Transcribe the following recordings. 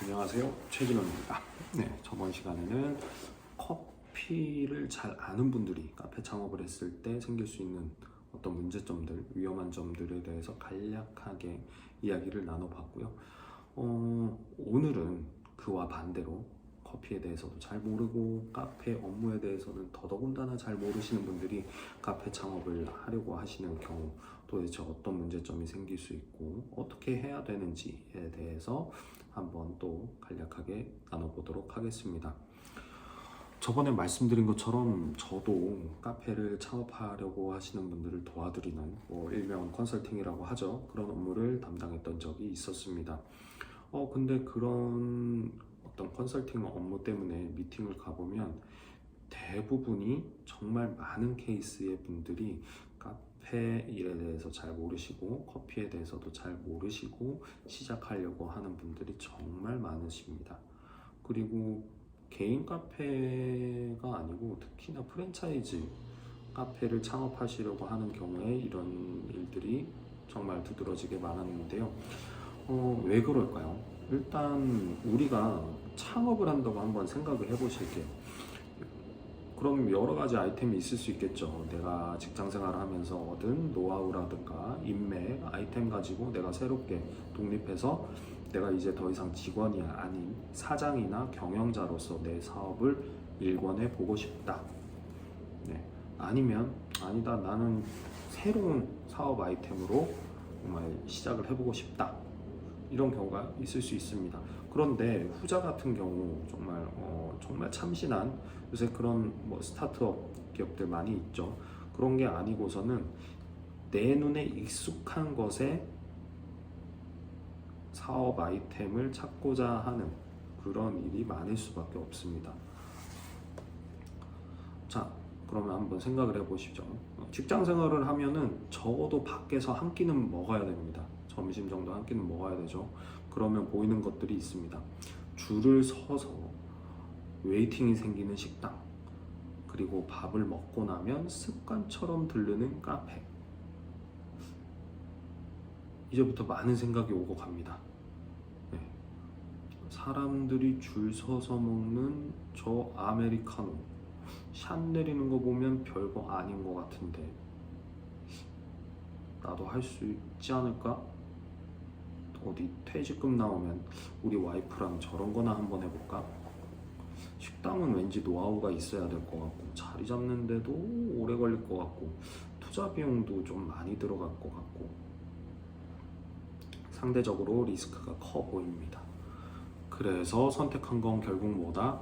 안녕하세요, 최진원입니다. 네, 저번 시간에는 커피를 잘 아는 분들이 카페 창업을 했을 때 생길 수 있는 어떤 문제점들, 위험한 점들에 대해서 간략하게 이야기를 나눠봤고요. 오늘은 그와 반대로 커피에 대해서도 잘 모르고 카페 업무에 대해서는 더더군다나 잘 모르시는 분들이 카페 창업을 하려고 하시는 경우 도대체 어떤 문제점이 생길 수 있고 어떻게 해야 되는지에 대해서 한번 또 간략하게 나눠보도록 하겠습니다. 저번에 말씀드린 것처럼 저도 카페를 창업하려고 하시는 분들을 도와드리는 일명 컨설팅이라고 하죠. 그런 업무를 담당했던 적이 있었습니다. 근데 그런 어떤 컨설팅 업무 때문에 미팅을 가보면 대부분이 정말 많은 케이스의 분들이 카페 일에 대해서 잘 모르시고 커피에 대해서도 잘 모르시고 시작하려고 하는 분들이 정말 많으십니다. 그리고 개인 카페가 아니고 특히나 프랜차이즈 카페를 창업하시려고 하는 경우에 이런 일들이 정말 두드러지게 많았는데요. 왜 그럴까요? 일단 우리가 창업을 한다고 한번 생각을 해보실게요. 그럼 여러 가지 아이템이 있을 수 있겠죠. 내가 직장 생활을 하면서 얻은 노하우라든가 인맥, 아이템 가지고 내가 새롭게 독립해서 내가 이제 더 이상 직원이 아닌 사장이나 경영자로서 내 사업을 일궈내 보고 싶다. 네. 아니면 아니다, 나는 새로운 사업 아이템으로 정말 시작을 해보고 싶다. 이런 경우가 있을 수 있습니다. 그런데 후자 같은 경우 정말 참신한 요새 그런 스타트업 기업들 많이 있죠. 그런 게 아니고서는 내 눈에 익숙한 것에 사업 아이템을 찾고자 하는 그런 일이 많을 수밖에 없습니다. 자, 그러면 한번 생각을 해보시죠. 직장 생활을 하면은 적어도 밖에서 한 끼는 먹어야 됩니다. 점심 정도 한 끼는 먹어야 되죠. 그러면 보이는 것들이 있습니다. 줄을 서서 웨이팅이 생기는 식당, 그리고 밥을 먹고 나면 습관처럼 들르는 카페. 이제부터 많은 생각이 오고 갑니다. 네. 사람들이 줄 서서 먹는 저 아메리카노, 샷 내리는 거 보면 별거 아닌 것 같은데 나도 할 수 있지 않을까? 어디 퇴직금 나오면 우리 와이프랑 저런 거나 한번 해볼까? 식당은 왠지 노하우가 있어야 될 것 같고 자리 잡는데도 오래 걸릴 것 같고 투자 비용도 좀 많이 들어갈 것 같고 상대적으로 리스크가 커 보입니다. 그래서 선택한 건 결국 뭐다?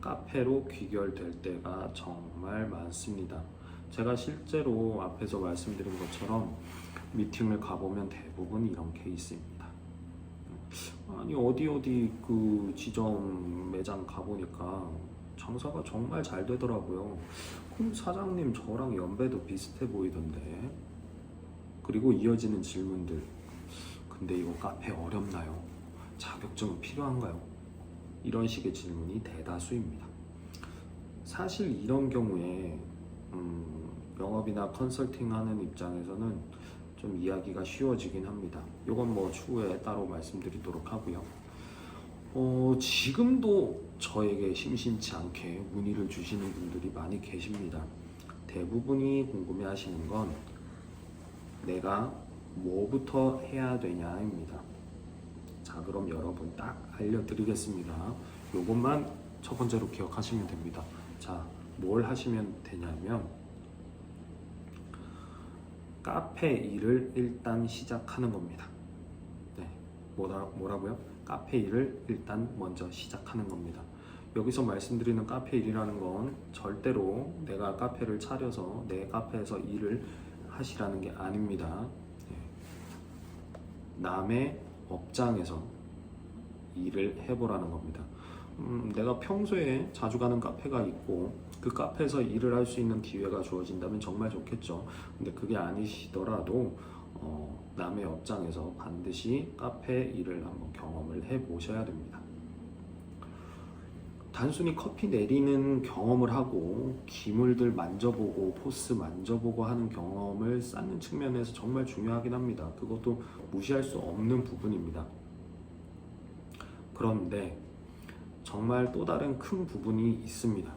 카페로 귀결될 때가 정말 많습니다. 제가 실제로 앞에서 말씀드린 것처럼 미팅을 가보면 대부분 이런 케이스입니다. 아니 어디 그 지점 매장 가보니까 장사가 정말 잘 되더라고요. 그럼 사장님 저랑 연배도 비슷해 보이던데. 그리고 이어지는 질문들. 근데 이거 카페 어렵나요? 자격증은 필요한가요? 이런 식의 질문이 대다수입니다. 사실 이런 경우에 영업이나 컨설팅 하는 입장에서는 좀 이야기가 쉬워지긴 합니다. 이건 추후에 따로 말씀드리도록 하고요. 지금도 저에게 심심치 않게 문의를 주시는 분들이 많이 계십니다. 대부분이 궁금해 하시는 건 내가 뭐부터 해야 되냐입니다. 자, 그럼 여러분 딱 알려드리겠습니다. 요것만 첫 번째로 기억하시면 됩니다. 자, 뭘 하시면 되냐면 카페 일을 일단 시작하는 겁니다. 네, 뭐라고요? 카페 일을 일단 먼저 시작하는 겁니다. 여기서 말씀드리는 카페 일이라는 건 절대로 내가 카페를 차려서 내 카페에서 일을 하시라는 게 아닙니다. 네. 남의 업장에서 일을 해보라는 겁니다. 내가 평소에 자주 가는 카페가 있고 그 카페에서 일을 할 수 있는 기회가 주어진다면 정말 좋겠죠. 근데 그게 아니시더라도 남의 업장에서 반드시 카페 일을 한번 경험을 해보셔야 됩니다. 단순히 커피 내리는 경험을 하고 기물들 만져보고 포스 만져보고 하는 경험을 쌓는 측면에서 정말 중요하긴 합니다. 그것도 무시할 수 없는 부분입니다. 그런데 정말 또 다른 큰 부분이 있습니다.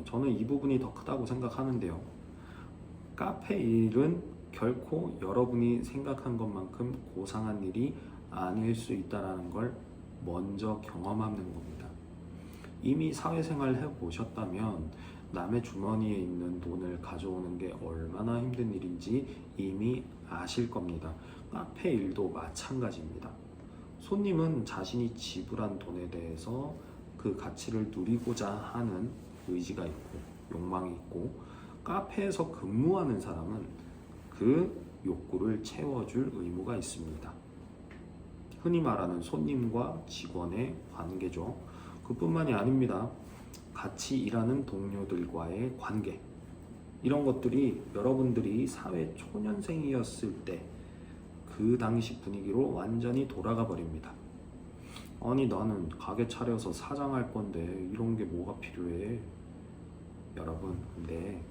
저는 이 부분이 더 크다고 생각하는데요. 카페 일은 결코 여러분이 생각한 것만큼 고상한 일이 아닐 수 있다는 걸 먼저 경험하는 겁니다. 이미 사회생활 해보셨다면 남의 주머니에 있는 돈을 가져오는 게 얼마나 힘든 일인지 이미 아실 겁니다. 카페 일도 마찬가지입니다. 손님은 자신이 지불한 돈에 대해서 그 가치를 누리고자 하는 의지가 있고 욕망이 있고, 카페에서 근무하는 사람은 그 욕구를 채워줄 의무가 있습니다. 흔히 말하는 손님과 직원의 관계죠. 그뿐만이 아닙니다. 같이 일하는 동료들과의 관계, 이런 것들이 여러분들이 사회 초년생이었을 때 그 당시 분위기로 완전히 돌아가 버립니다. 아니, 나는 가게 차려서 사장할 건데 이런 게 뭐가 필요해? 여러분, 근데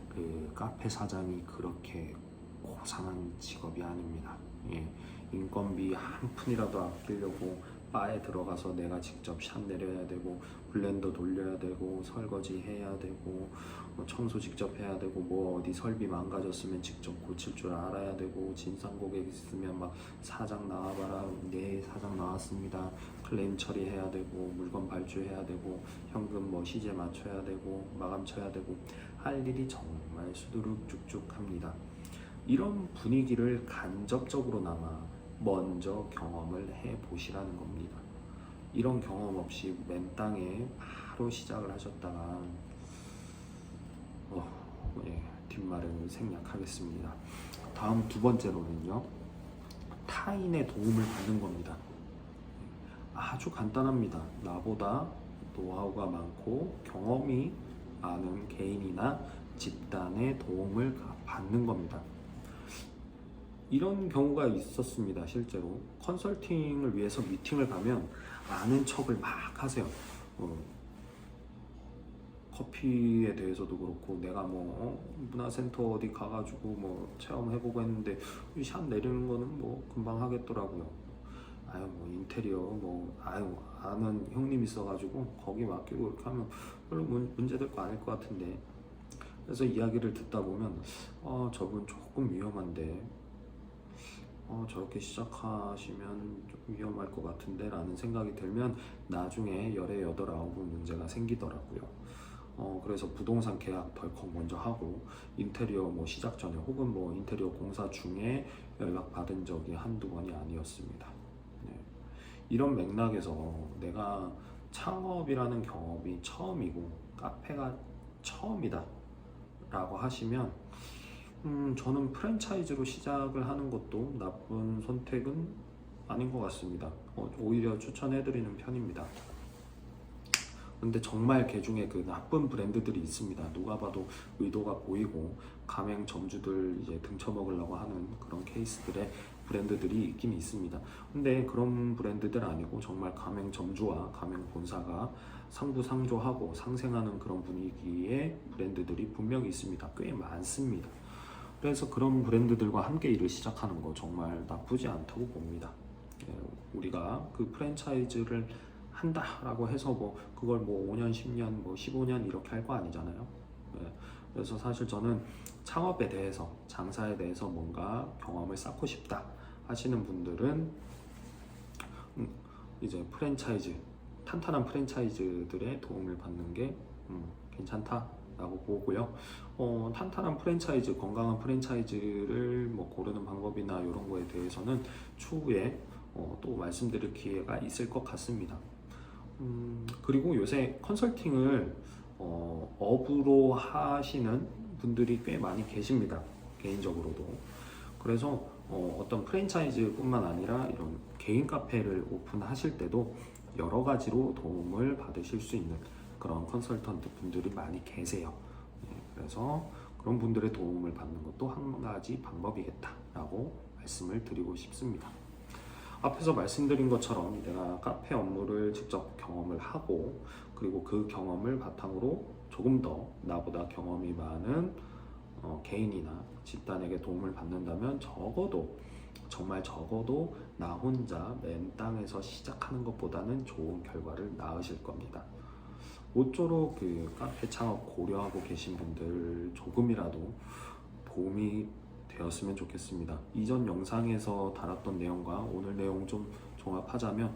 그 카페 사장이 그렇게 고상한 직업이 아닙니다. 인건비 한 푼이라도 아끼려고 바에 들어가서 내가 직접 샷 내려야 되고, 블렌더 돌려야 되고, 설거지 해야 되고, 청소 직접 해야 되고, 뭐 어디 설비 망가졌으면 직접 고칠 줄 알아야 되고, 진상 고객 있으면 막 사장 나와봐라, 네 사장 나왔습니다, 클레임 처리해야 되고, 물건 발주해야 되고, 현금 뭐 시제 맞춰야 되고, 마감 쳐야 되고, 할 일이 정말 수두룩쭉쭉합니다. 이런 분위기를 간접적으로나마 먼저 경험을 해보시라는 겁니다. 이런 경험 없이 맨 땅에 바로 시작을 하셨다가 뒷말을 생략하겠습니다. 다음 두 번째로는요, 타인의 도움을 받는 겁니다. 아주 간단합니다. 나보다 노하우가 많고 경험이 많은 개인이나 집단의 도움을 받는 겁니다. 이런 경우가 있었습니다. 실제로 컨설팅을 위해서 미팅을 가면 아는 척을 막 하세요. 커피에 대해서도 그렇고, 내가 뭐 문화센터 어디 가가지고 뭐 체험해보고 했는데 샷 내리는 거는 뭐 금방 하겠더라고요. 아유, 뭐 인테리어 뭐 아는 형님 있어가지고 거기 맡기고 이렇게 하면 별로 문제될 거 아닐 것 같은데. 그래서 이야기를 듣다 보면 저분 조금 위험한데, 저렇게 시작하시면 좀 위험할 것 같은데 라는 생각이 들면 나중에 열에 여덟 아홉은 문제가 생기더라고요. 그래서 부동산 계약 덜컥 먼저 하고, 인테리어 뭐 시작 전에 혹은 뭐 인테리어 공사 중에 연락 받은 적이 한두 번이 아니었습니다. 이런 맥락에서 내가 창업이라는 경험이 처음이고 카페가 처음이다 라고 하시면 저는 프랜차이즈로 시작을 하는 것도 나쁜 선택은 아닌 것 같습니다. 오히려 추천해드리는 편입니다. 근데 정말 그 중에 그 나쁜 브랜드들이 있습니다. 누가 봐도 의도가 보이고 가맹점주들 이제 등쳐먹으려고 하는 그런 케이스들의 브랜드들이 있긴 있습니다. 근데 그런 브랜드들 아니고 정말 가맹점주와 가맹본사가 상부상조하고 상생하는 그런 분위기의 브랜드들이 분명히 있습니다. 꽤 많습니다. 그래서 그런 브랜드들과 함께 일을 시작하는 거 정말 나쁘지 않다고 봅니다. 우리가 그 프랜차이즈를 한다라고 해서 뭐 그걸 뭐 5년, 10년, 뭐 15년 이렇게 할 거 아니잖아요. 그래서 사실 저는 창업에 대해서, 장사에 대해서 뭔가 경험을 쌓고 싶다 하시는 분들은 이제 프랜차이즈, 탄탄한 프랜차이즈들의 도움을 받는 게 괜찮다라고 보고요. 탄탄한 프랜차이즈, 건강한 프랜차이즈를 뭐 고르는 방법이나 이런 거에 대해서는 추후에 또 말씀드릴 기회가 있을 것 같습니다. 그리고 요새 컨설팅을 업으로 하시는 분들이 꽤 많이 계십니다. 개인적으로도. 그래서 어떤 프랜차이즈뿐만 아니라 이런 개인 카페를 오픈하실 때도 여러 가지로 도움을 받으실 수 있는 그런 컨설턴트 분들이 많이 계세요. 그래서 그런 분들의 도움을 받는 것도 한 가지 방법이겠다라고 말씀을 드리고 싶습니다. 앞에서 말씀드린 것처럼 내가 카페 업무를 직접 경험을 하고, 그리고 그 경험을 바탕으로 조금 더 나보다 경험이 많은 개인이나 집단에게 도움을 받는다면 적어도 정말 적어도 나 혼자 맨 땅에서 시작하는 것보다는 좋은 결과를 낳으실 겁니다. 모쪼록 그 카페 창업 고려하고 계신 분들 조금이라도 도움이 되었으면 좋겠습니다. 이전 영상에서 다뤘던 내용과 오늘 내용 좀 종합하자면,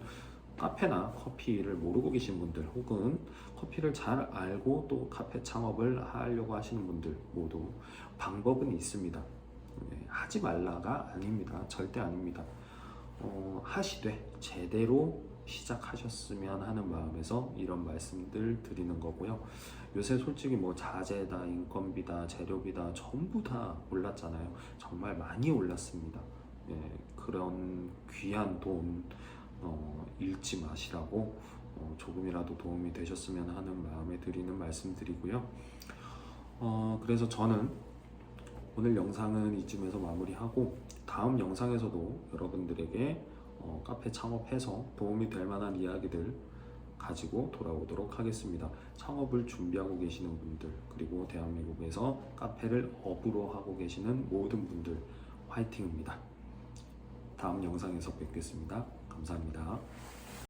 카페나 커피를 모르고 계신 분들 혹은 커피를 잘 알고 또 카페 창업을 하려고 하시는 분들 모두 방법은 있습니다. 하지 말라가 아닙니다. 절대 아닙니다. 하시되 제대로 시작하셨으면 하는 마음에서 이런 말씀들 드리는 거고요. 요새 솔직히 뭐 자재다, 인건비다, 재료비다 전부 다 올랐잖아요. 정말 많이 올랐습니다. 그런 귀한 돈 잃지 마시라고 조금이라도 도움이 되셨으면 하는 마음에 드리는 말씀드리고요. 그래서 저는 오늘 영상은 이쯤에서 마무리하고, 다음 영상에서도 여러분들에게 카페 창업해서 도움이 될 만한 이야기들 가지고 돌아오도록 하겠습니다. 창업을 준비하고 계시는 분들, 그리고 대한민국에서 카페를 업으로 하고 계시는 모든 분들 화이팅입니다. 다음 영상에서 뵙겠습니다. 감사합니다.